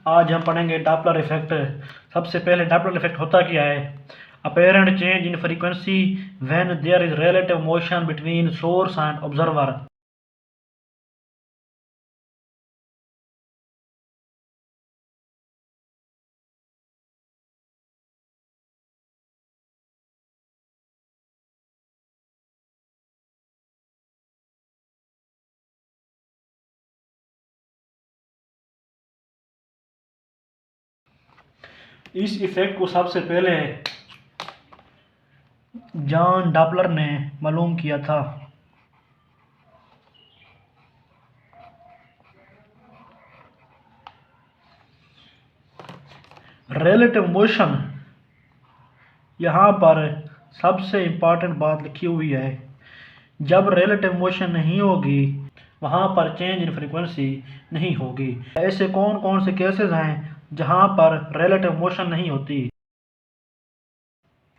आज हम पढ़ेंगे डॉपलर इफेक्ट। सबसे पहले डॉपलर इफेक्ट होता क्या है? Apparent change in frequency when there is relative motion between source and observer. इस इफेक्ट को सबसे पहले जॉन डॉपलर ने मालूम किया था। रिलेटिव मोशन, यहाँ पर सबसे इम्पॉर्टेंट बात लिखी हुई है। जब रिलेटिव मोशन नहीं होगी वहाँ पर चेंज इन फ्रीक्वेंसी नहीं होगी। ऐसे कौन कौन से केसेस हैं जहाँ पर रिलेटिव मोशन नहीं होती?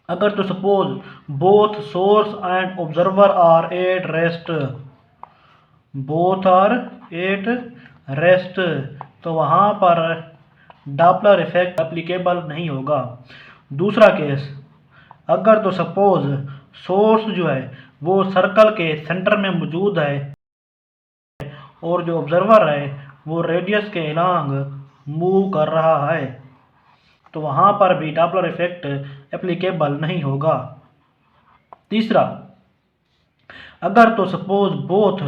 अगर तो suppose both source and observer are at rest, both are at rest, तो वहाँ पर डॉपलर इफेक्ट एप्लीकेबल नहीं होगा। दूसरा केस, अगर तो सपोज सोर्स जो है वो सर्कल के सेंटर में मौजूद है और जो ऑब्जर्वर है वो रेडियस के अलोंग मूव कर रहा है, तो वहाँ पर भी डॉपलर इफेक्ट एप्लीकेबल नहीं होगा। तीसरा, अगर तो suppose both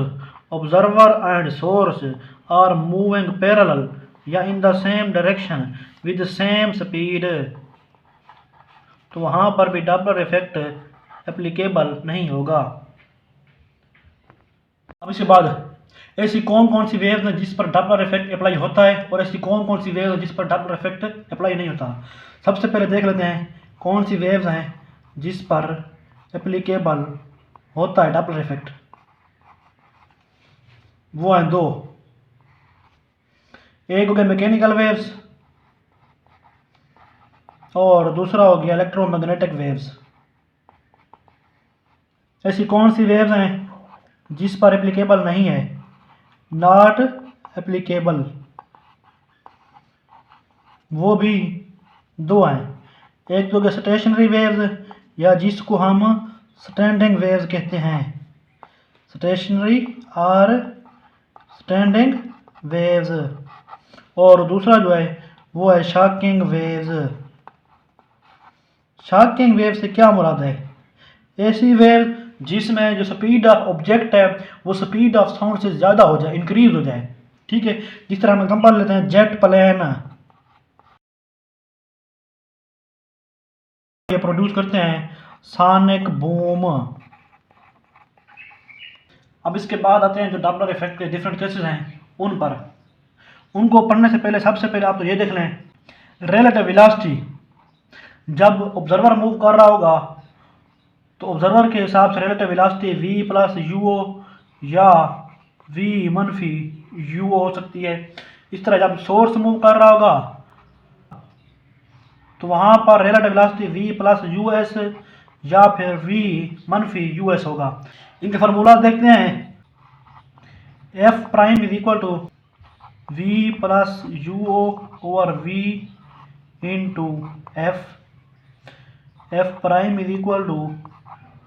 observer and source are moving parallel या in the same direction with same speed, तो वहाँ पर भी डॉपलर इफेक्ट एप्लीकेबल नहीं होगा। अब इसके बाद ऐसी कौन कौन सी वेव्स हैं जिस पर डॉपलर इफेक्ट अप्लाई होता है और ऐसी कौन कौन सी वेव्स हैं जिस पर डॉपलर इफेक्ट अप्लाई नहीं होता। सबसे पहले देख लेते हैं कौन सी वेव्स हैं जिस पर एप्लीकेबल होता है डॉपलर इफेक्ट। वो हैं दो, एक हो गया मैकेनिकल वेव्स और दूसरा हो गया इलेक्ट्रोमैग्नेटिक वेव्स। ऐसी कौन सी वेव्स हैं जिस पर एप्लीकेबल नहीं है? नॉट एप्लीकेबल, वो भी दो हैं। एक तो क्या स्टेशनरी वेव्स या जिसको हम स्टैंडिंग वेव्स कहते हैं, स्टेशनरी और स्टैंडिंग वेव्स, और दूसरा जो है वो है शॉकिंग वेव्स। शॉकिंग वेव से क्या मुराद है? ऐसी वेव जिसमें जो स्पीड ऑफ ऑब्जेक्ट है वो स्पीड ऑफ साउंड से ज़्यादा हो जाए, इंक्रीज हो जाए। ठीक है, जिस तरह हम एग्जांपल लेते हैं जेट प्लेन, ये प्रोड्यूस करते हैं सॉनिक बूम। अब इसके बाद आते हैं जो डॉपलर इफेक्ट के डिफरेंट केसेस हैं उन पर। उनको पढ़ने से पहले सबसे पहले आप तो ये देख लें, रिलेटिव वेलोसिटी, जब ऑब्जर्वर मूव कर रहा होगा तो ऑब्जर्वर के हिसाब से रिलेटिव वेलोसिटी v प्लस यूओ या v मनफी यूओ हो सकती है। इस तरह जब सोर्स मूव कर रहा होगा तो वहाँ पर relative velocity v plus U S या फिर v मनफी यू एस होगा। इनके फार्मूला देखते हैं। F prime is equal to v plus U over v into F, F prime is equal to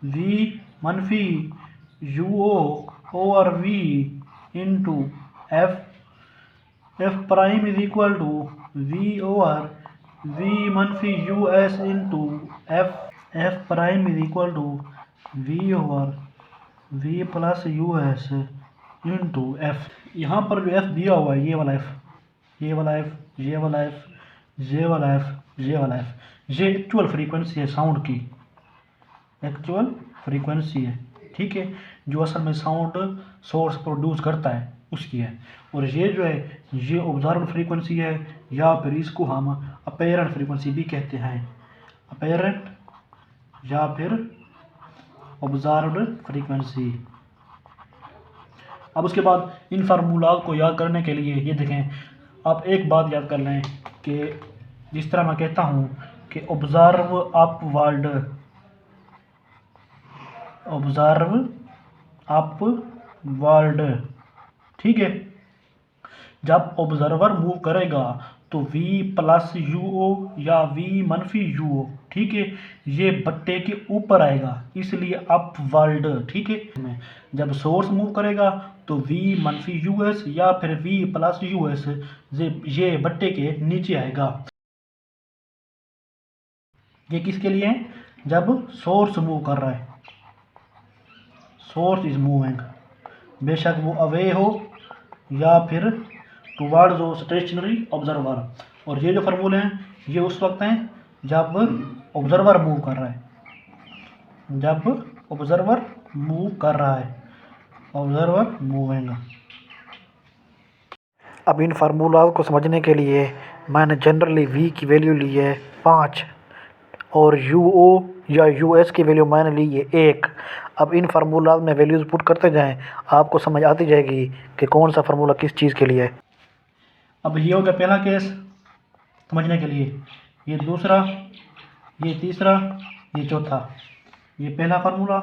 v मनफी U over v into F, F prime is equal to v over v मनफी U S into F, F prime is equal to v over v plus U S into F. यहाँ पर जो F दिया हुआ है, ये वाला F, ये वाला एफ, ये वाला एफ, ये वाला एफ, ये वाला एफ, ये एक्चुअल फ्रीक्वेंसी है साउंड की, एक्चुअल फ्रीक्वेंसी है। ठीक है, जो असल में साउंड सोर्स प्रोड्यूस करता है उसकी है। और ये जो है ये ऑब्जर्व्ड फ्रीक्वेंसी है या फिर इसको हम अपैरेंट फ्रीक्वेंसी भी कहते हैं, अपैरेंट या फिर ऑब्जर्व्ड फ्रीक्वेंसी। अब उसके बाद इन फार्मूला को याद करने के लिए ये देखें, आप एक बात याद कर लें कि जिस तरह मैं कहता हूँ कि ऑब्जर्व अपवर्ड, ऑब्जर्व अपवर्ड, ठीक है, जब ऑब्जर्वर मूव करेगा तो v प्लस यूओ या v मनफी यूओ, ठीक है, ये बट्टे के ऊपर आएगा, इसलिए अपवर्ड, ठीक है। जब सोर्स मूव करेगा तो v मनफी यूएस या फिर v प्लस यूएस ये बट्टे के नीचे आएगा। ये किसके लिए है? जब सोर्स मूव कर रहा है, सोर्स इज मूविंग, बेशक वो अवे हो या फिर टुवर्ड्स हो स्टेशनरी ऑब्जर्वर। और ये जो फार्मूले हैं ये उस वक्त हैं जब ऑब्जर्वर मूव कर रहा है, जब ऑब्जर्वर मूव कर रहा है, ऑब्जर्वर मूविंग। अब इन फार्मूला को समझने के लिए मैंने जनरली v की वैल्यू ली है 5 और यूओ या यूएस की वैल्यू मैंने ली है 1। अब इन फार्मूला में वैल्यूज़ पुट करते जाएं, आपको समझ आती जाएगी कि कौन सा फार्मूला किस चीज़ के लिए है। अब ये हो गया पहला केस समझने के लिए, ये दूसरा, ये तीसरा, ये चौथा, ये पहला फार्मूला,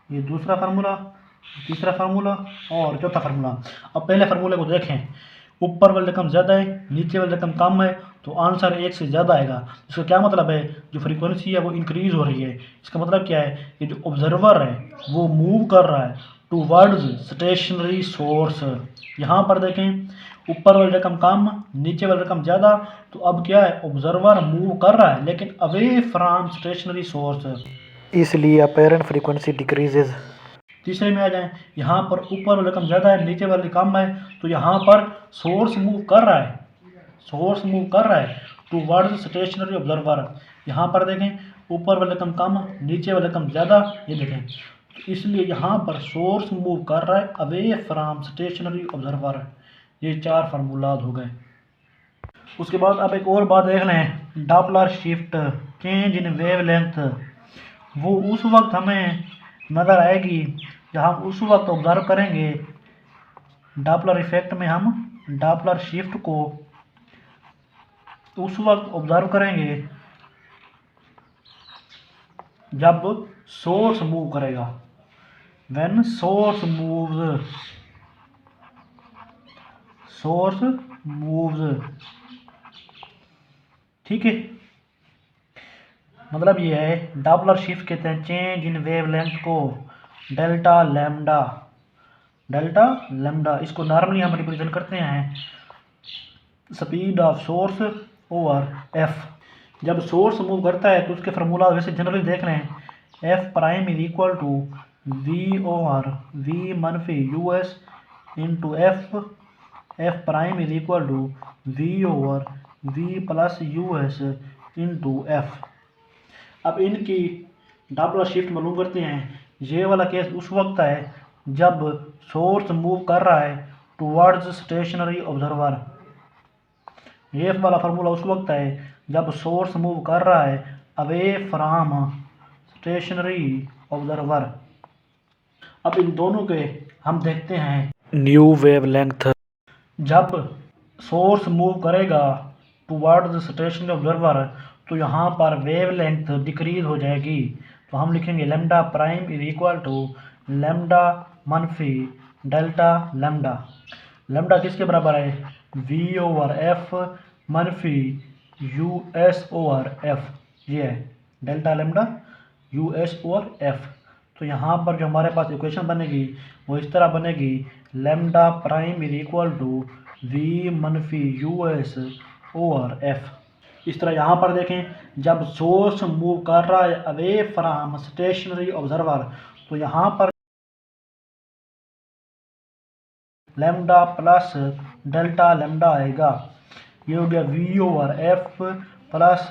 ये दूसरा फार्मूला, तीसरा फार्मूला और चौथा फार्मूला। अब पहले फार्मूले को देखें, ऊपर वाली रकम ज़्यादा है, नीचे वाली रकम कम है, तो आंसर 1 से ज़्यादा आएगा। इसका क्या मतलब है? जो फ्रीक्वेंसी है वो इंक्रीज़ हो रही है। इसका मतलब क्या है? ये जो ऑब्जर्वर है वो मूव कर रहा है टूवर्ड्स स्टेशनरी सोर्स। यहाँ पर देखें, ऊपर वाली रकम कम, नीचे वाली रकम ज़्यादा, तो अब क्या है? ऑब्जर्वर मूव कर रहा है लेकिन अवे फ्रॉम स्टेशनरी सोर्स, इसलिए अपेरेंट फ्रीक्वेंसी डिक्रीजेज। तीसरे में आ जाएं, यहाँ पर ऊपर वाली रकम ज़्यादा है, नीचे वाली कम है, तो यहाँ पर सोर्स मूव कर रहा है, सोर्स मूव कर रहा है टूवर्ड्स स्टेशनरी ऑब्जर्वर। यहाँ पर देखें, ऊपर वाली रकम कम, नीचे वाली रकम ज़्यादा, ये देखें, तो इसलिए यहाँ पर सोर्स मूव कर रहा है अवे फ्रॉम स्टेशनरी ऑब्जर्वर। ये 4 फार्मूलाज हो गए। उसके बाद अब एक और बात देख लें, Doppler shift, change in wavelength, वो उस वक्त हमें नज़र आएगी जब हम उस वक्त ऑब्जर्व करेंगे, डॉपलर इफेक्ट में हम डॉपलर शिफ्ट को उस वक्त ऑब्जर्व करेंगे जब सोर्स मूव करेगा, when source moves, source moves, ठीक है। मतलब ये है, डॉपलर शिफ्ट कहते हैं चेंज इन वेवलेंथ को डेल्टा लैम्डा, डेल्टा लैम्डा। इसको नॉर्मली हम रिप्रेजेंट करते हैं speed of source over F. जब सोर्स मूव करता है तो उसके फार्मूला वैसे जनरली देख रहे हैं, F prime is equal to V over V मनफी U S into F, F prime is equal to V over V plus U S into F. अब इनकी डॉपलर शिफ्ट मालूम करते हैं। ये वाला केस उस वक्त है जब सोर्स मूव कर रहा है टुवर्ड्स स्टेशनरी ऑब्जर्वर। ये वाला फार्मूला उस वक्त है जब सोर्स मूव कर रहा है अवे फ्रॉम स्टेशनरी ऑब्जर्वर। अब इन दोनों के हम देखते हैं न्यू वेवलेंथ। जब सोर्स मूव करेगा टुवर्ड्स स्टेशनरी ऑब्जर्वर तो यहाँ पर वेवलेंथ डिक्रीज हो जाएगी, तो हम लिखेंगे lambda prime is equal to lambda मनफी डेल्टा लैम्डा। लैम्डा किसके बराबर है? वी ओवर एफ मनफी यू एस ओवर एफ, ये है delta lambda U S over F. तो यहाँ पर जो हमारे पास इक्वेशन बनेगी वो इस तरह बनेगी, lambda prime is equal to V मनफी यू एस ओवर एफ। इस तरह यहाँ पर देखें, जब सोर्स मूव कर रहा है अवे फ्रॉम स्टेशनरी ऑब्जर्वर तो यहाँ पर लैम्डा प्लस डेल्टा लैम्डा आएगा। ये हो गया V over F plus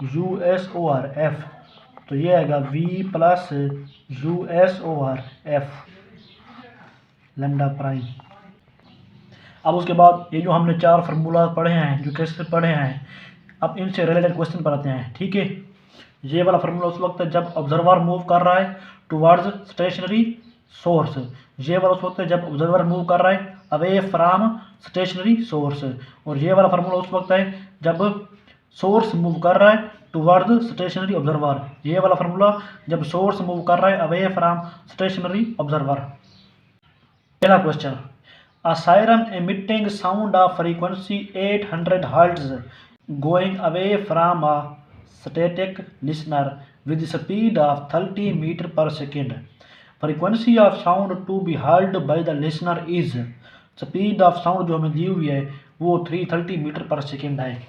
U S over F, तो ये आएगा V plus U S over F lambda prime. अब उसके बाद ये जो हमने 4 फार्मूला पढ़े हैं, जो कैसे पढ़े हैं, अब इनसे रिलेटेड क्वेश्चन पर आते हैं, ठीक है। ये वाला फार्मूला उस वक्त है जब ऑब्जर्वर मूव कर रहा है टुवर्ड्स स्टेशनरी सोर्स। ये वाला उस वक्त है जब ऑब्जर्वर मूव कर रहा है अवे फ्रॉम स्टेशनरी सोर्स। और ये वाला फार्मूला उस वक्त है जब सोर्स मूव कर रहा है टुवर्ड्स स्टेशनरी ऑब्जर्वर। ये वाला फार्मूला जब सोर्स मूव कर रहा है अवे फ्रॉम स्टेशनरी ऑब्जर्वर। पहला question, A siren emitting sound of frequency 800 Hz going away from a static listener with the speed of 30 meter per second. Frequency of sound to be heard by the listener is, speed of sound जो हमें दी हुई है वो 330 metre पर second है।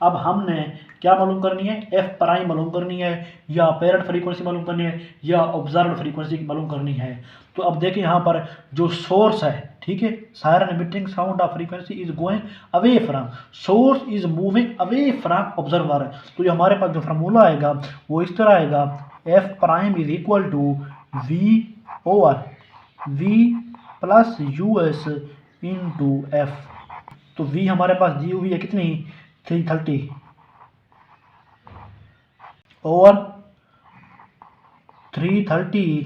अब हमने क्या मालूम करनी है, एफ प्राइम मालूम करनी है, या अपेरेंट फ्रीक्वेंसी मालूम करनी है, या ऑब्जर्व फ्रीक्वेंसी मालूम करनी है। तो अब देखिए यहाँ पर जो सोर्स है, ठीक है, siren emitting sound of frequency is going away from, source is moving away from observer. तो जो हमारे पास जो फार्मूला आएगा वो इस तरह आएगा, F prime is equal to V over V plus U S into F. तो वी हमारे पास दी हुई है कितनी, 330 ओवर 330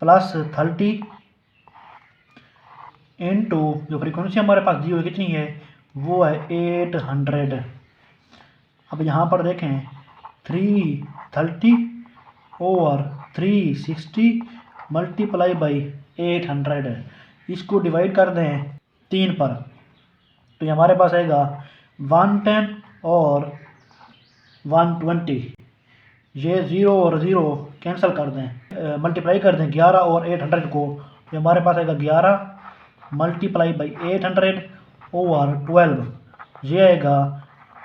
प्लस 30 इंटू जो फ्रीक्वेंसी हमारे पास दी हुई कितनी है वो है 800। अब यहाँ पर देखें 330 ओवर 360 मल्टीप्लाई बाई 800, इसको डिवाइड कर दें 3 पर, तो ये हमारे पास आएगा 110 और 120, ये 0 और 0 कैंसिल कर दें, मल्टीप्लाई कर दें 11 और 800 को, तो हमारे पास आएगा 11 मल्टीप्लाई बाई 800 ओवर 12, ये आएगा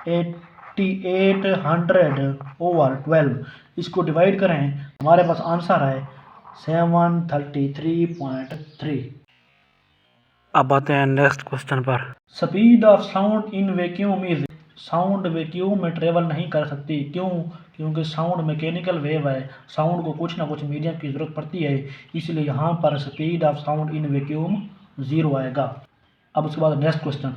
8800 ओवर 12। इसको डिवाइड करें हमारे पास आंसर है 733.3। अब आते हैं नेक्स्ट क्वेश्चन पर। Speed of sound in vacuum is, sound vacuum में ट्रेवल नहीं कर सकती, क्यों, क्योंकि साउंड मैकेनिकल वेव है, साउंड को कुछ ना कुछ मीडियम की ज़रूरत पड़ती है, इसलिए यहाँ पर speed of sound in vacuum 0 आएगा। अब उसके बाद next question,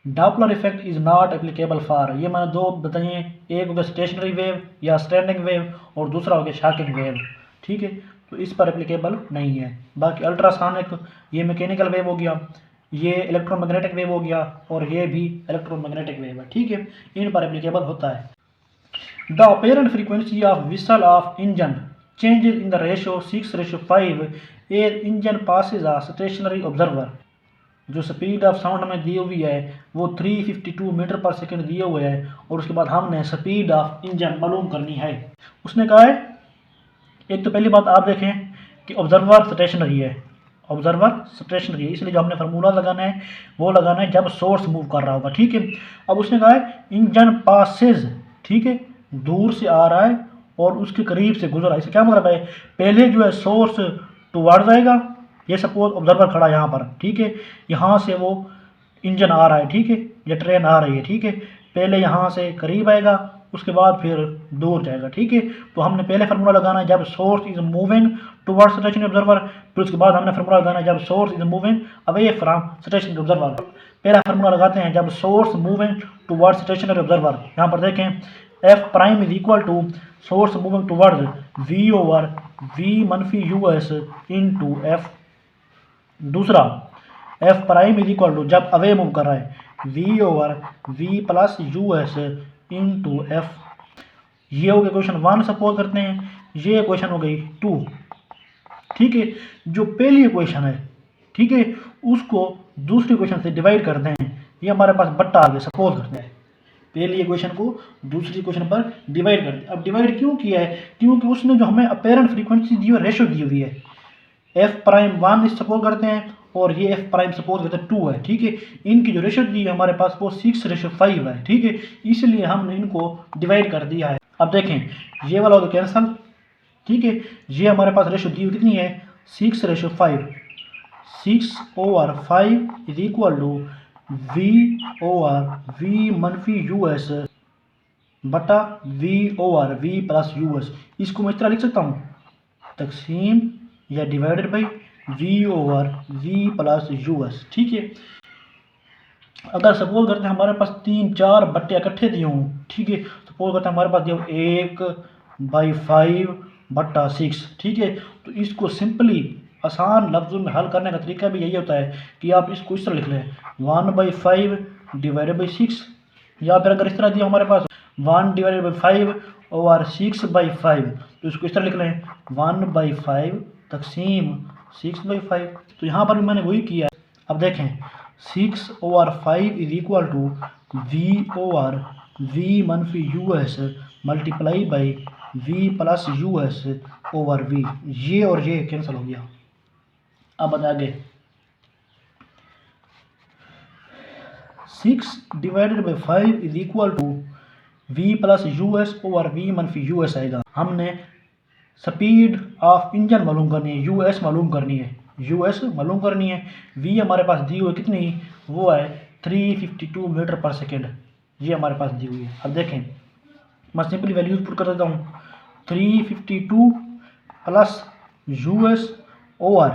Doppler effect is not applicable for, ये मैंने दो बताइए, एक हो गया स्टेशनरी वेव या स्टैंडिंग वेव और दूसरा हो गया शॉकिंग वेव, ठीक है, तो इस पर एप्लीकेबल नहीं है। बाकी अल्ट्रासोनिक ये मैकेनिकल वेव हो गया, ये इलेक्ट्रोमैग्नेटिक वेव हो गया और ये भी इलेक्ट्रोमैग्नेटिक वेव है, ठीक है, इन पर एप्लीकेबल होता है। The apparent frequency of whistle of engine changes in the ratio 6:5 as engine passes a stationary observer. जो स्पीड ऑफ साउंड हमें दी हुई है वो 352 मीटर पर सेकेंड दिए हुए है, और उसके बाद हमने स्पीड ऑफ इंजन मालूम करनी है। उसने कहा है, एक तो पहली बात आप देखें कि ऑब्जर्वर स्टेशनरी है, ऑब्जर्वर स्टेशनरी है, इसलिए जो हमने फार्मूला लगाना है वो लगाना है जब सोर्स मूव कर रहा होगा, ठीक है। अब उसने कहा है इंजन पासेज, ठीक है, दूर से आ रहा है और उसके करीब से गुजर रहा है, इससे क्या मतलब है, पहले जो है सोर्स टुवर्ड्स आएगा, ये सपोज ऑब्जर्वर खड़ा है यहाँ पर, ठीक है, यहाँ से वो इंजन आ रहा है, ठीक है, ये ट्रेन आ रही है, ठीक है, पहले यहाँ से करीब आएगा उसके बाद फिर दूर जाएगा, ठीक है। तो हमने पहले फार्मूला लगाना है जब source is moving towards stationary observer, फिर उसके बाद हमने फार्मूला लगाना है जब source is moving away from stationary observer. पहला फार्मूला लगाते हैं जब source moving towards stationary observer, यहाँ पर देखें F prime is equal to source moving towards V over V मनफी यू एस इंटू एफ। दूसरा F prime is equal to जब अवे मूव कर रहा है V over V plus U S into F. ये हो गया क्वेश्चन 1 सपोज करते हैं, ये क्वेश्चन हो गई 2, ठीक है। जो पहली क्वेश्चन है, ठीक है, उसको दूसरे क्वेश्चन से डिवाइड करते हैं, ये हमारे पास बट्टा आ गया, सपोज करते हैं पहली क्वेश्चन को दूसरी क्वेश्चन पर डिवाइड करते हैं। अब डिवाइड क्यों किया है, क्योंकि उसने जो हमें अपेरेंट फ्रीक्वेंसी दी है रेशो दी हुई है, एफ प्राइम 1 सपोज करते हैं और ये एफ प्राइम सपोज करते हैं 2 है, ठीक है, इनकी जो रेशो दी है हमारे पास वो 6:5 है, ठीक है, इसलिए हमने इनको डिवाइड कर दिया है। अब देखें ये वाला हो गया कैंसल, ठीक है, ये हमारे पास रेशो दी हुई कितनी है 6:5, 6/5 is equal to V over V मनफी यू एस बटा V over V plus U S. इसको मैं इस तरह लिख सकता हूँ, तकसीम या divided by V over V plus U S, ठीक है। अगर सपोज करते हैं हमारे पास 3-4 बट्टे इकट्ठे दिए हों, ठीक है, सपोज करते हैं हमारे पास दिए 1/5/6, ठीक है, तो इसको सिंपली आसान लफ्ज़ों में हल करने का तरीका भी यही होता है कि आप इसको इस तरह लिख लें 1/5 डिवाइडेड बाई 6, या फिर अगर इस तरह दिया हमारे पास 1/5 ओवर 6/5, तो इसको इस तरह लिख लें 1/5 तकसीम 6/5। तो यहाँ पर भी मैंने वही किया है, अब देखें 6/5 इज इक्वल टू V मनफी US multiply by V plus US over V। ये और ये कैंसिल हो गया। अब आगे 6 divided by 5 is equal to V plus US over V मनफी US आएगा। हमने स्पीड ऑफ इंजन मालूम करनी है, US मालूम करनी है, US मालूम करनी है। V हमारे पास दी हुई कितनी, वो है 352 मीटर पर सेकेंड, ये हमारे पास दी हुई है। अब देखें मैं सिंपली वैल्यूज पुट कर देता हूँ, 352 प्लस US ओवर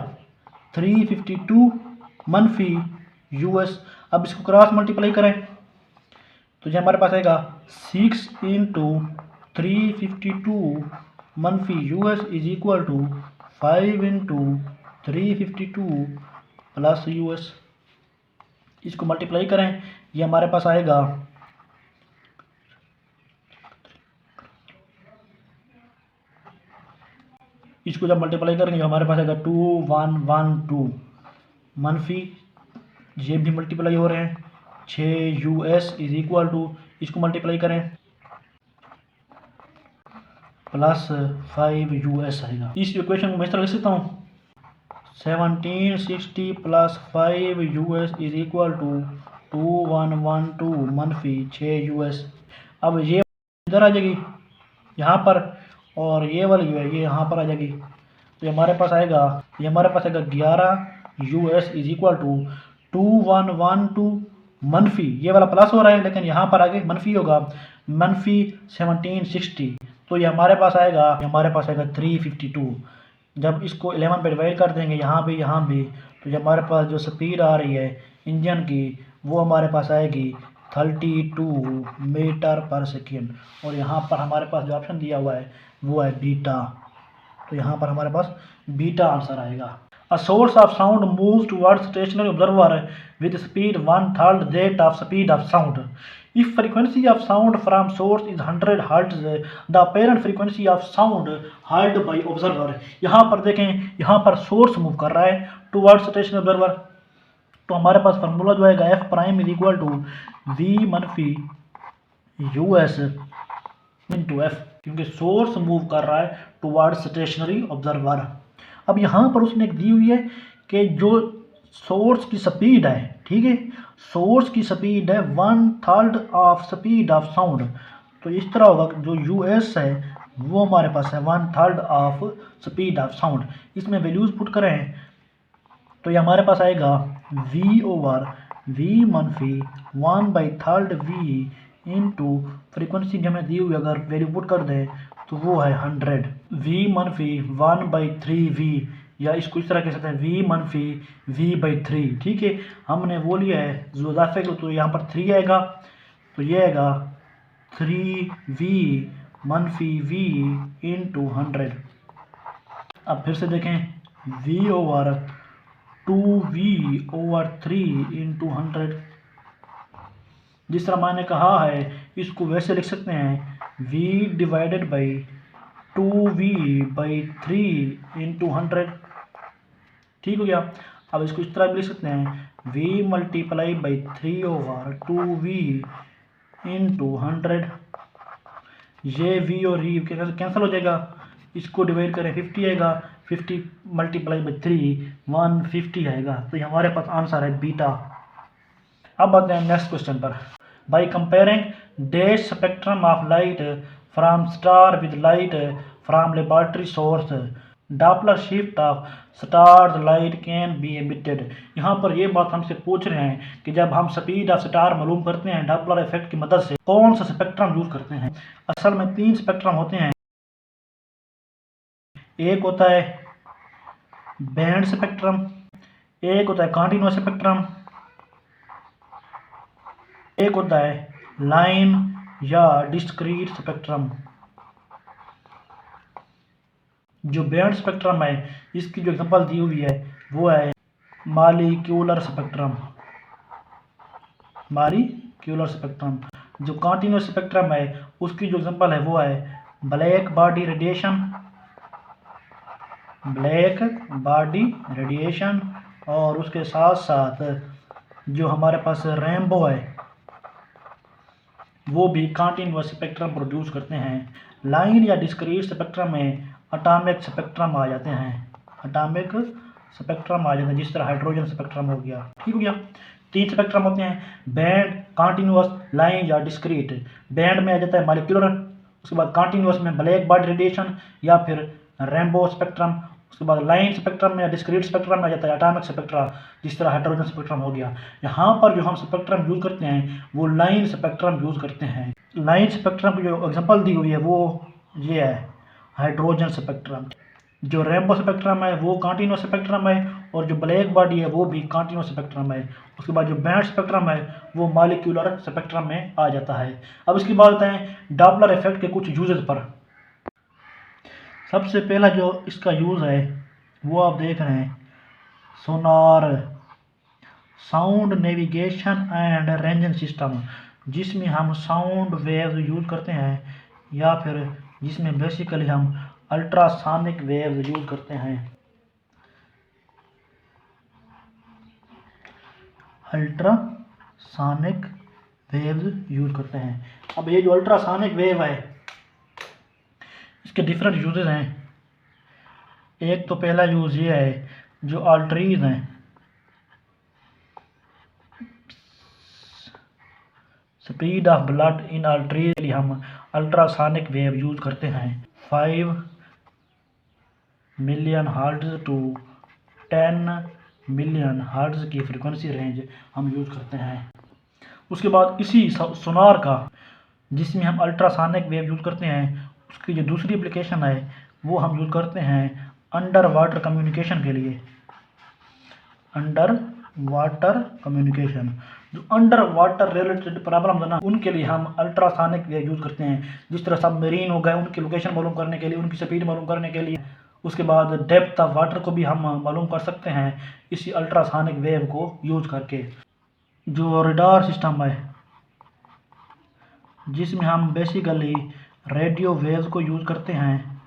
352 मनफी US। अब इसको क्रॉस मल्टीप्लाई करें तो ये हमारे पास आएगा 6 इंटू 352 मनफी US is equal to 5 into 352 plus US। इसको मल्टीप्लाई करें, ये हमारे पास आएगा इसको जब मल्टीप्लाई करेंगे हमारे पास आएगा 2112 मनफी, ये भी मल्टीप्लाई हो रहे हैं 6 US इज इक्वल टू, इसको मल्टीप्लाई करें प्लस 5 US आएगा। इस इक्वेशन को मैं इस तरह लिख सकता हूँ 1760 plus 5 US is equal to 2112 मनफी 6 US। अब ये इधर आ जाएगी यहाँ पर, और ये वाली जो है ये यहाँ पर आ जाएगी, तो हमारे पास आएगा, ये हमारे पास आएगा 11 US इज इक्वल टू 2112 मनफी, ये वाला प्लस हो रहा है लेकिन यहाँ पर आगे मनफी होगा, मनफी 1760, तो ये हमारे पास आएगा 352। जब इसको 11 पे डिवाइड कर देंगे यहाँ भी, तो ये हमारे पास जो स्पीड आ रही है इंजन की वो हमारे पास आएगी 32 मीटर पर सेकेंड, और यहाँ पर हमारे पास जो ऑप्शन दिया हुआ है वो है बीटा, तो यहाँ पर हमारे पास बीटा आंसर आएगा। A source of sound moves towards stationary observer with speed 1/3 that of speed of sound. If frequency of sound from source is 100 Hz, the apparent frequency of sound heard by observer. यहाँ पर देखें, यहाँ पर source move कर रहा है towards stationary observer, तो हमारे पास फार्मूला जो आएगा F prime is equal to V मनफी US इंटू F, क्योंकि सोर्स मूव कर रहा है टुवर्ड्स स्टेशनरी ऑब्जर्वर। अब यहाँ पर उसने दी हुई है कि जो सोर्स की स्पीड है, ठीक है, सोर्स की स्पीड है 1/3 ऑफ स्पीड ऑफ साउंड, तो इस तरह होगा जो US है वो हमारे पास है 1/3 ऑफ स्पीड ऑफ साउंड। इसमें वैल्यूज पुट करें तो ये हमारे पास आएगा V ओवर V मनफी 1/3 V इंटू फ्रीक्वेंसी जो हमें दी हुई अगर वैल्यू पुट कर दें तो वो है 100, V मनफी 1/3 V, या इसको इस तरह कह सकते हैं V मनफी V/3, ठीक है। हमने वो लिया है जो इजाफे को, तो यहाँ पर 3 आएगा, तो ये आएगा 3V मनफी V इंटू 100। अब फिर से देखें V over 2V over 3 into 100, जिस तरह मैंने कहा है इसको वैसे लिख सकते हैं V divided by 2V/3 into 100, ठीक हो गया। अब इसको इस तरह भी लिख सकते हैं V multiply by 3 over 2V into 100, ये V और V कैंसिल हो जाएगा, इसको डिवाइड करें 50 आएगा, 50 मल्टीप्लाई बाई 3 150 आएगा, तो ये हमारे पास आंसर है बीटा। अब आते हैं नेक्स्ट क्वेश्चन पर। By comparing dash spectrum of light from star with light from laboratory source, Doppler shift of star light can be emitted. यहाँ पर ये बात हमसे पूछ रहे हैं कि जब हम स्पीड ऑफ स्टार मालूम करते हैं डॉपलर इफेक्ट की मदद से कौन सा स्पेक्ट्रम यूज करते हैं। असल में 3 स्पेक्ट्रम होते हैं, एक होता है बैंड स्पेक्ट्रम, एक होता है कॉन्टिन्यूअस स्पेक्ट्रम, एक होता है लाइन या डिस्क्रीट स्पेक्ट्रम। जो बैंड स्पेक्ट्रम है इसकी जो एग्जांपल दी हुई है वो है मॉलिक्यूलर स्पेक्ट्रम, मॉलिक्यूलर स्पेक्ट्रम। जो कॉन्टिन्यूअस स्पेक्ट्रम है उसकी जो एग्जांपल है वो है black body radiation, black body radiation और उसके साथ साथ जो हमारे पास रेनबो है वो भी कंटिन्यूअस स्पेक्ट्रम प्रोड्यूस करते हैं। लाइन या डिस्क्रीट स्पेक्ट्रम में एटॉमिक स्पेक्ट्रम आ जाते हैं, एटॉमिक स्पेक्ट्रम आ जाते हैं, जिस तरह हाइड्रोजन स्पेक्ट्रम हो गया। ठीक हो गया। 3 स्पेक्ट्रम होते हैं, बैंड, कंटिन्यूअस, लाइन या डिस्क्रीट। बैंड में आ जाता है मॉलिक्यूलर, उसके बाद कंटिन्यूअस में ब्लैक बॉडी रेडिएशन या फिर रेनबो स्पेक्ट्रम, उसके बाद लाइन स्पेक्ट्रम में या डिस्क्रीट स्पेक्ट्रम में आ जाता है एटॉमिक स्पेक्ट्रा, जिस तरह हाइड्रोजन स्पेक्ट्रम हो गया। यहाँ पर जो हम स्पेक्ट्रम यूज़ करते हैं वो लाइन स्पेक्ट्रम यूज़ करते हैं। लाइन स्पेक्ट्रम की जो एग्जांपल दी हुई है वो ये है हाइड्रोजन स्पेक्ट्रम। जो रेनबो स्पेक्ट्रम है वो कंटिन्यूअस स्पेक्ट्रम है और जो ब्लैक बॉडी है वो भी कंटिन्यूअस स्पेक्ट्रम है। उसके बाद जो बैंड स्पेक्ट्रम है वो मॉलिक्यूलर स्पेक्ट्रम में आ जाता है। अब इसकी बात बताएं डॉपलर इफेक्ट के कुछ यूजेस पर। सबसे पहला जो इसका यूज़ है वो आप देख रहे हैं sonar, sound navigation and ranging system, जिसमें हम साउंड वेव यूज़ करते हैं या फिर जिसमें बेसिकली हम अल्ट्रासोनिक वेव यूज़ करते हैं। अल्ट्रासोनिक वेव यूज़ करते हैं। अब ये जो अल्ट्रासोनिक वेव है इसके डिफरेंट यूजेस हैं। एक तो पहला यूज़ ये है जो आर्टरीज हैं, speed of blood in arteries के लिए हम अल्ट्रासोनिक वेव यूज़ करते हैं। 5 million hertz to 10 million hertz की फ्रीक्वेंसी रेंज हम यूज़ करते हैं। उसके बाद इसी सोनार का जिसमें हम अल्ट्रासोनिक वेव यूज़ करते हैं, उसकी जो दूसरी एप्लीकेशन है वो हम यूज़ करते हैं अंडर वाटर कम्युनिकेशन के लिए। अंडर वाटर कम्युनिकेशन, जो अंडर वाटर रिलेटेड प्रॉब्लम है ना उनके लिए हम अल्ट्रासोनिक वेव यूज़ करते हैं। जिस तरह सबमरीन हो गए उनकी लोकेशन मालूम करने के लिए, उनकी स्पीड मालूम करने के लिए, उसके बाद डेप्थ ऑफ वाटर को भी हम मालूम कर सकते हैं इसी अल्ट्रासोनिक वेव को यूज़ करके। जो रडार सिस्टम है जिसमें हम बेसिकली रेडियो वेव्स को यूज़ करते हैं,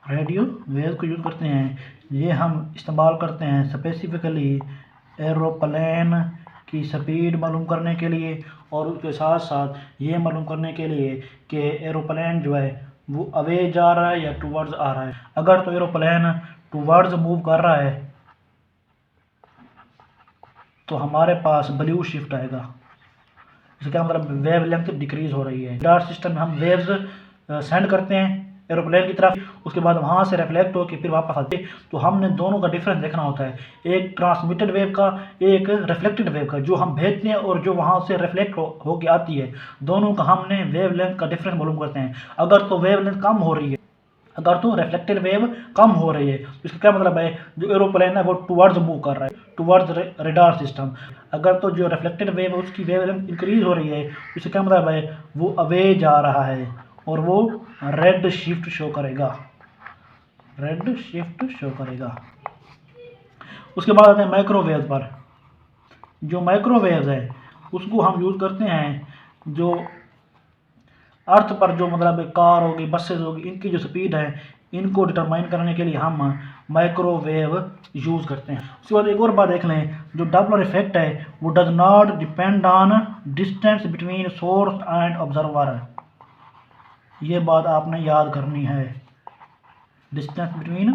रेडियो वेव्स को यूज़ करते हैं, ये हम इस्तेमाल करते हैं स्पेसिफिकली एरोप्लेन की स्पीड मालूम करने के लिए और उसके साथ साथ ये मालूम करने के लिए कि एरोप्लेन जो है वो अवे जा रहा है या टूवर्ड्स आ रहा है। अगर तो एरोप्लेन टूवर्ड्स मूव कर रहा है तो हमारे पास ब्लू शिफ्ट आएगा, इसका क्या मतलब वेव लेंथ डिक्रीज हो रही है। रडार सिस्टम में हम वेव्स सेंड करते हैं एरोप्लेन की तरफ, उसके बाद वहाँ से रिफ्लेक्ट होकर फिर वापस आते हैं। तो हमने दोनों का डिफरेंस देखना होता है, एक ट्रांसमिटेड वेव का, एक रिफ्लेक्टेड वेव का, जो हम भेजते हैं और जो वहाँ से रिफ्लेक्ट होकर आती है, दोनों का हमने वेव लेंथ का डिफरेंस मालूम करते हैं। अगर तो वेव लेंथ कम हो रही है, अगर तो रिफ्लेक्टेड वेव कम हो रही है तो इसका क्या मतलब है जो एरोप्लेन है वो टुवर्ड्स मूव कर रहा है, टुवर्ड्स रडार सिस्टम। अगर तो जो रिफ्लेक्टेड वेव है उसकी वेव लेंथ इंक्रीज हो रही है तो इसका क्या मतलब है वो अवे जा रहा है और वो रेड शिफ्ट शो करेगा, रेड शिफ्ट शो करेगा। उसके बाद आते हैं माइक्रोवेव पर। जो माइक्रोवेव है उसको हम यूज़ करते हैं जो अर्थ पर जो मतलब कार होगी, बसेज होगी, इनकी जो स्पीड है इनको डिटरमाइन करने के लिए हम माइक्रोवेव यूज़ करते हैं। उसके बाद एक और बात देख लें, जो डॉपलर इफेक्ट है वो does not depend on distance between source and observer. ये बात आपने याद करनी है, distance between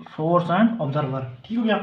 source and observer. ठीक हो गया।